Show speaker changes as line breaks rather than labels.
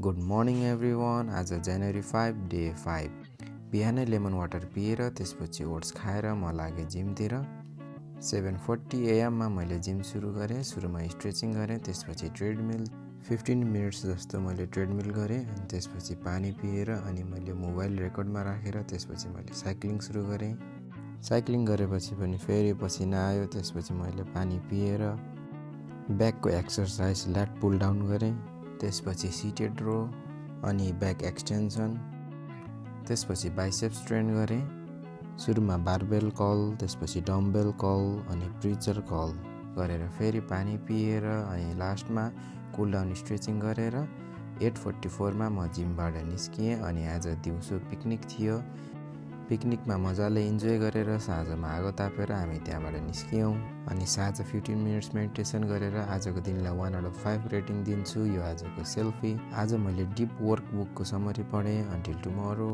Good morning everyone. आज जनवरी 5 day 5। बिहानै lemon water पिएर त्यसपछि ओट्स खाएर म लागेँ जिमतिर। 7:40 AM मा मैले जिम सुरु गरेँ। सुरुमा स्ट्रेचिङ गरेँ, त्यसपछि ट्रेडमिल 15 मिनट्स जस्तो मैले ट्रेडमिल गरेँ। अनि त्यसपछि पानी पिएर अनि मैले मोबाइल रेकर्डमा राखेर त्यसपछि मैले साइक्लिङ सुरु गरेँ। साइक्लिङ गरेपछि पनि फेरि पसिना आयो, त्यसपछि मैले पानी पिएर ब्याकको एक्सर्साइज ल्याट पुल डाउन गरेँ। त्यसपछि सिटेड रो अनि ब्याक एक्सटेन्सन, त्यसपछि बाइसेप्स ट्रेन गरेँ। सुरुमा बारबेल कर्ल, त्यसपछि डम्बेल कर्ल अनि प्रिचर कर्ल गरेर फेरि पानी पिएर अनि लास्टमा कुल डाउन स्ट्रेचिङ गरेर 8:44 मा म जिमबाट निस्किएँ। अनि आज दिउँसो पिकनिक थियो। पिकनिकमा मजाले इन्जोय गरेर साँझमा आगो तापेर हामी त्यहाँबाट निस्कियौँ। अनि साँझ 15 मिनट्स मेडिटेसन गरेर आजको दिनलाई 1/5 रेटिङ दिन्छु। यो आजको सेल्फी। आज मैले डिप वर्क बुकको समरी पढेँ। Until tomorrow.